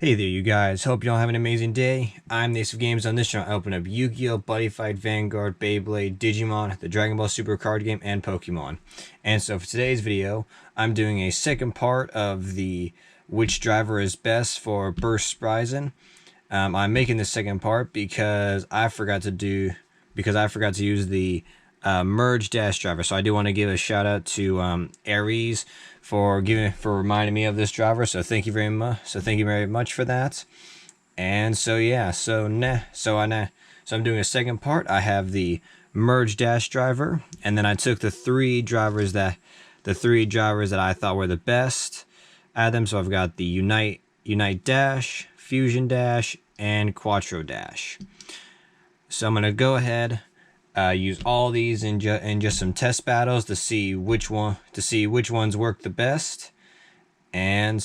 Hey there you guys, hope y'all have an amazing day. I'm the Ace of Games. On this channel I open up Yu-Gi-Oh!, Buddy Fight, Vanguard, Beyblade, Digimon, the Dragon Ball Super card game, and Pokemon. And so for today's video, I'm doing a second part of the which driver is best for Burst Spriggan. I'm making this second part because I forgot to use the merge dash driver. So I do want to give a shout out to Aries for reminding me of this driver. So thank you very much for that. And so yeah, so I'm doing a second part. I have the merge dash driver, and then I took the three drivers that I thought were the best out of them. So I've got the Unite Dash, Fusion Dash, and Quattro Dash. So I'm gonna go ahead, use all these in just some test battles to see which ones work the best, and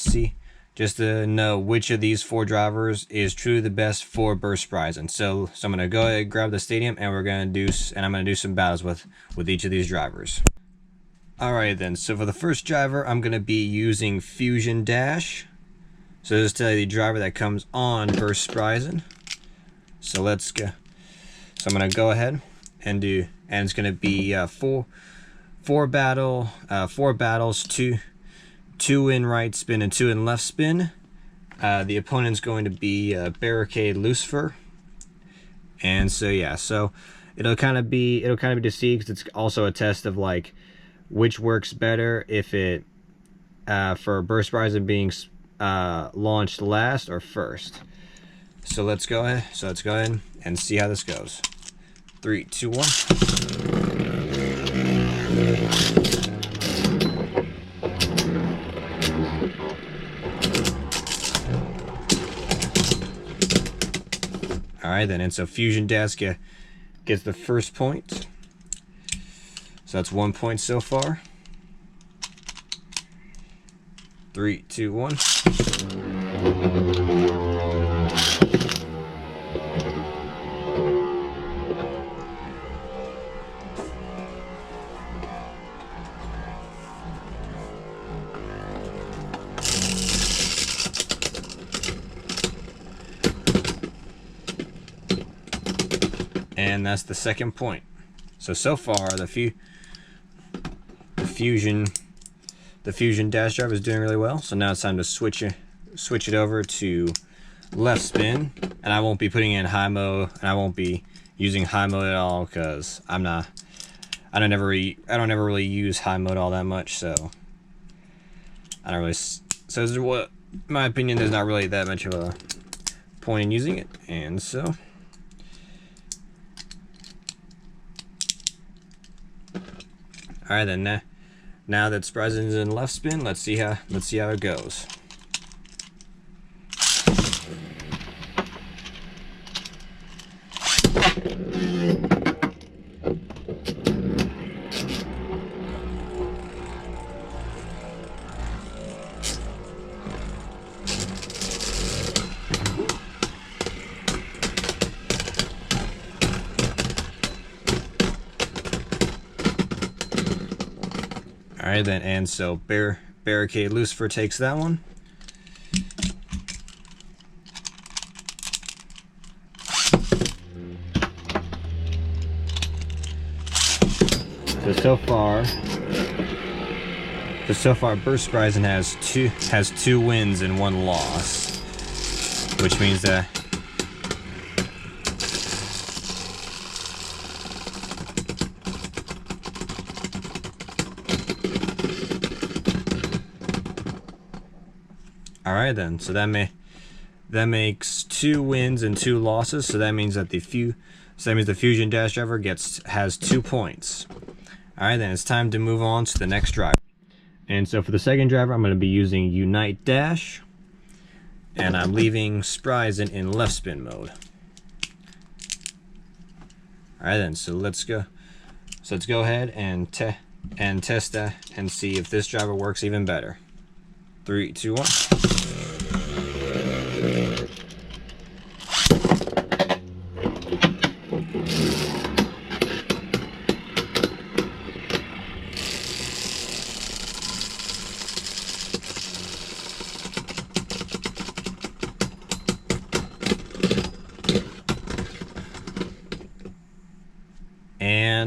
just to know which of these four drivers is truly the best for Burst Spriggan. So I'm gonna go ahead and grab the stadium, and I'm gonna do some battles with each of these drivers. Alright then, so for the first driver, I'm gonna be using Fusion Dash. So this is tell you the driver that comes on Burst Spriggan. So let's go. So I'm gonna go ahead and it's gonna be four battles, two in right spin and two in left spin. The opponent's going to be Barricade Lucifer. And so yeah, so it'll kind of be to see, because it's also a test of like which works better, if it for Burst Spriggan being launched last or first. So let's go ahead and see how this goes. 3, 2, 1. Alright then, and so Fusion Dash gets the first point. So that's 1 point so far. 3, 2, 1. And that's the second point. So far the Fusion Dash driver is doing really well. So now it's time to switch it over to left spin, and I won't be putting in high mode, and I won't be using high mode at all, because I don't ever really use high mode all that much. So I don't really. So in my opinion, there's not really that much of a point in using it, and so. Alright then, now that Spriggan's in left spin, let's see how it goes. Alright then, and so Barricade Lucifer takes that one. So far Burst Spriggan has two wins and one loss, which means that alright then, so that makes 2 wins and 2 losses. So that means that the Fusion Dash driver has 2 points. Alright then, it's time to move on to the next driver. And so for the second driver, I'm going to be using Unite Dash, and I'm leaving Spriggan in left spin mode. Alright then, so let's go ahead and test that and see if this driver works even better. 3, 2, 1.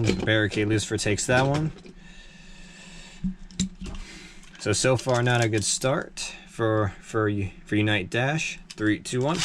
And Barricade Lucifer takes that one. So far not a good start for Unite Dash. 3, 2, 1.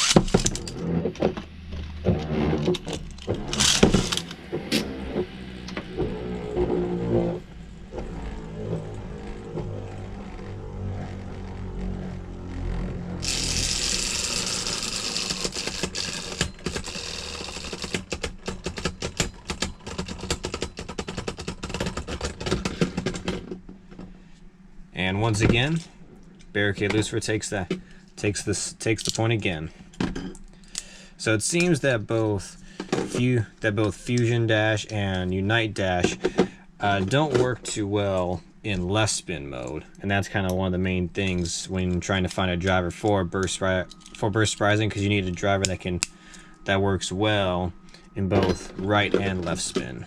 And once again, Barricade Lucifer takes the point again. So it seems that both Fusion Dash and Unite Dash don't work too well in left spin mode, and that's kind of one of the main things when trying to find a driver for burst sprising, because you need a driver that works well in both right and left spin.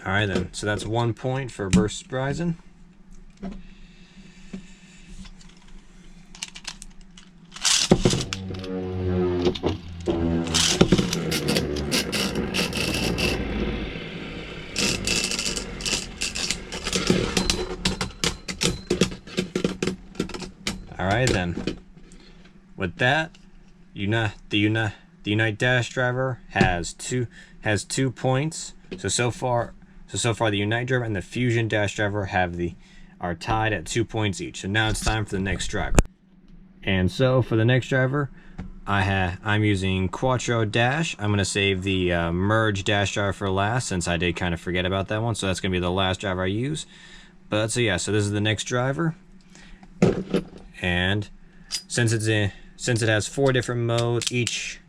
Alright then, so that's 1 point for burst sprising. Alright then, with that, the Unite Dash driver has two points. So far the Unite driver and the Fusion Dash driver are tied at 2 points each. So now it's time for the next driver. And so for the next driver, I'm using Quattro Dash. I'm gonna save the Merge Dash driver for last, since I did kind of forget about that one. So that's gonna be the last driver I use. But so yeah, so this is the next driver. And since it has 4 different modes, each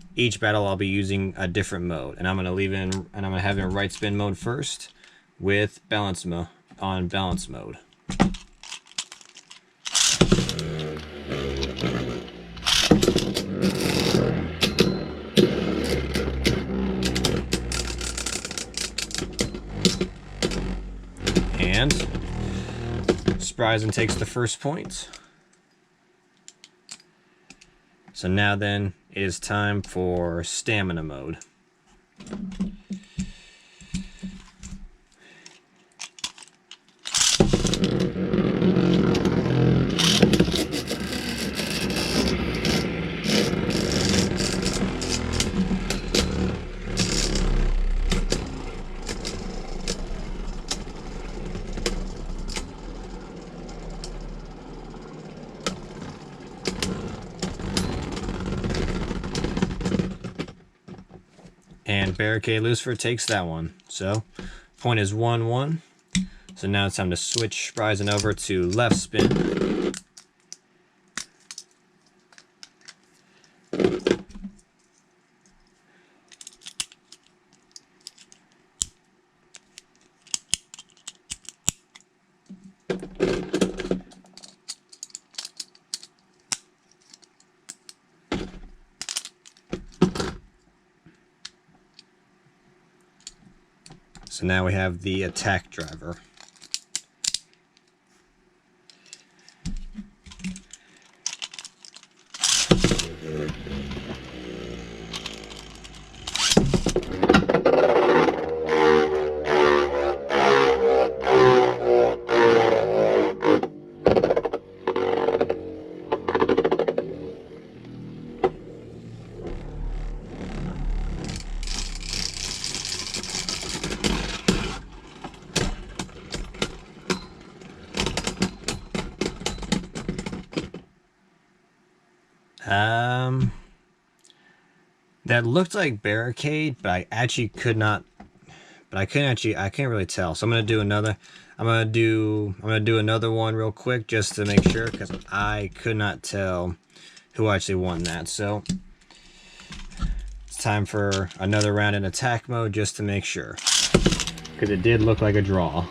battle I'll be using a different mode, and I'm gonna have it in right spin mode first with balance mode. And Spriggan takes the first point. So now then, it is time for stamina mode. And Barricade Lucifer takes that one. So point is 1-1. So now it's time to switch Spriggan over to left spin. So now we have the attack driver. That looked like Barricade, but I actually could not. But I can't really tell. So I'm gonna do another. I'm gonna do another one real quick just to make sure, because I could not tell who actually won that. So it's time for another round in attack mode just to make sure, because it did look like a draw.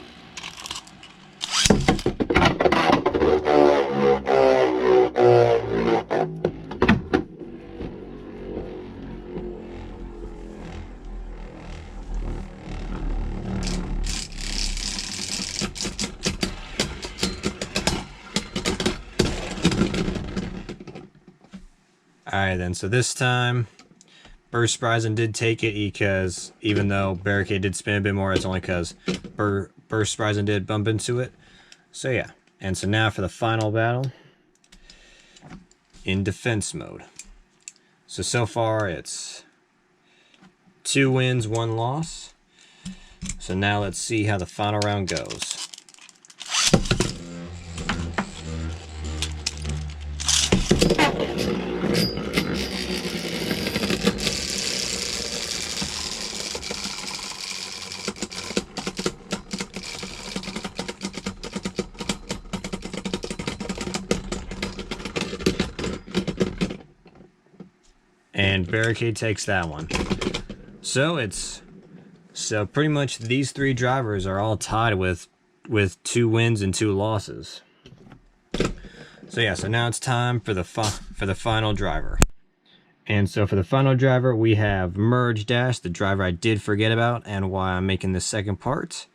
Alright then, so this time Burst Spriggan did take it, because even though Barricade did spin a bit more, it's only because Burst Spriggan did bump into it. So yeah, and so now for the final battle in defense mode. So far it's 2 wins, 1 loss. So now let's see how the final round goes. And Barricade takes that one. So pretty much these 3 drivers are all tied with 2 wins and 2 losses. So yeah, so now it's time for the final driver. And so for the final driver, we have Merge Dash, the driver I did forget about and why I'm making this second part.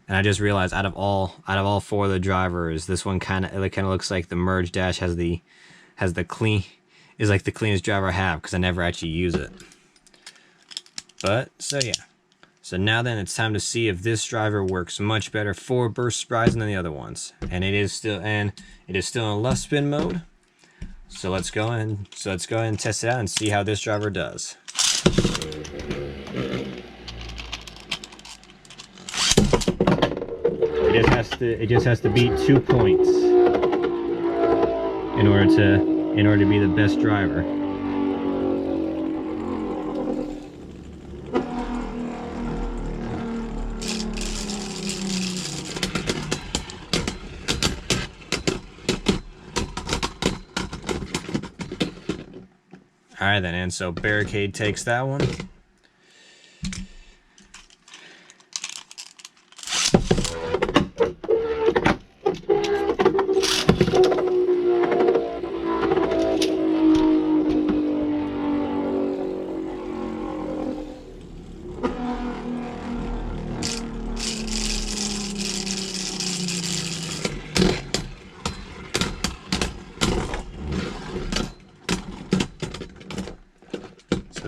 And I just realized out of all 4 of the drivers, this one kind of looks like the Merge Dash is like the cleanest driver I have, because I never actually use it. But so yeah, so now then it's time to see if this driver works much better for Burst Spriggan than the other ones, and it is still in left spin mode. So let's go and test it out and see how this driver does. It just has to beat 2 points in order to be the best driver. Alright then, and so Barricade takes that one.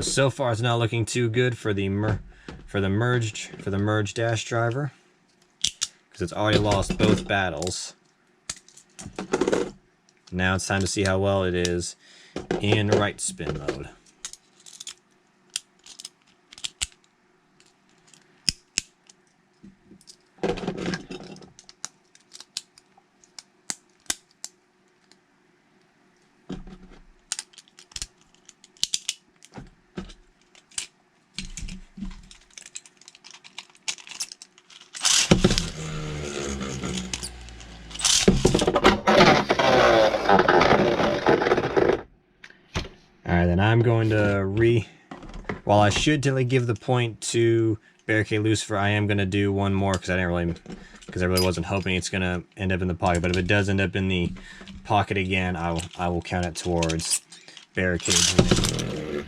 So far it's not looking too good for the Merge Dash driver, because it's already lost both battles. Now it's time to see how well it is in right spin mode. Alright, then I'm going to while I should totally give the point to Barricade Lucifer, I am going to do one more, because I really wasn't hoping it's going to end up in the pocket. But if it does end up in the pocket again, I will count it towards Barricade's winning.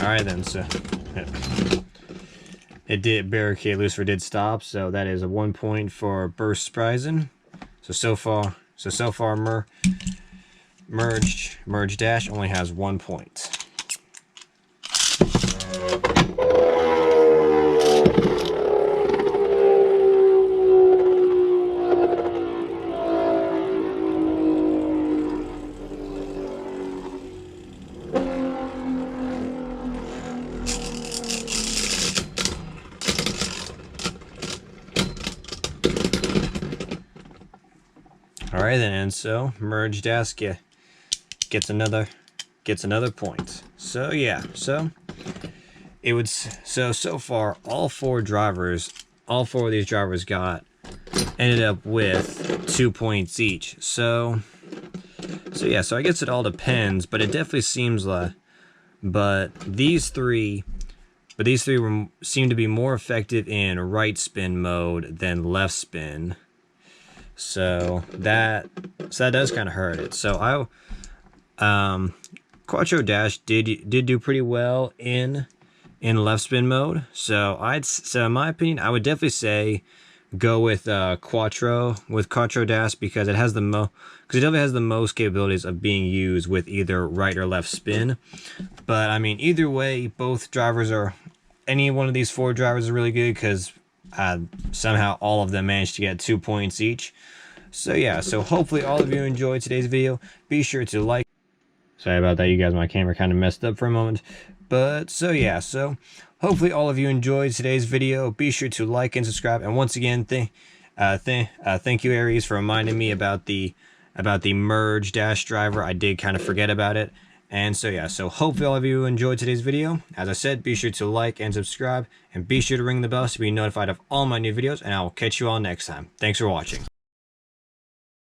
Alright then, so Barricade Lucifer did stop, so that is a 1 point for Burst Spriggan. So far Merge Dash only has 1 point. right then, and so Merge Dash gets another point. So yeah, so it would so far all four of these drivers ended up with 2 points each. So yeah, so I guess it all depends, but it definitely seems like these three seem to be more effective in right spin mode than left spin. So that does kind of hurt it. So Quattro Dash did do pretty well in left spin mode. So in my opinion, I would definitely say go with Quattro Dash because it definitely has the most capabilities of being used with either right or left spin. But I mean, either way, any one of these four drivers are really good because somehow all of them managed to get 2 points each. So yeah, so hopefully all of you enjoyed today's video. Be sure to like. Sorry about that, you guys. My camera kind of messed up for a moment. But so yeah, so hopefully all of you enjoyed today's video. Be sure to like and subscribe. And once again, thank you, Aries, for reminding me about the Merge Dash driver. I did kind of forget about it. And so yeah, so hopefully all of you enjoyed today's video. As I said, be sure to like and subscribe, and be sure to ring the bell to be notified of all my new videos, and I will catch you all next time. Thanks for watching.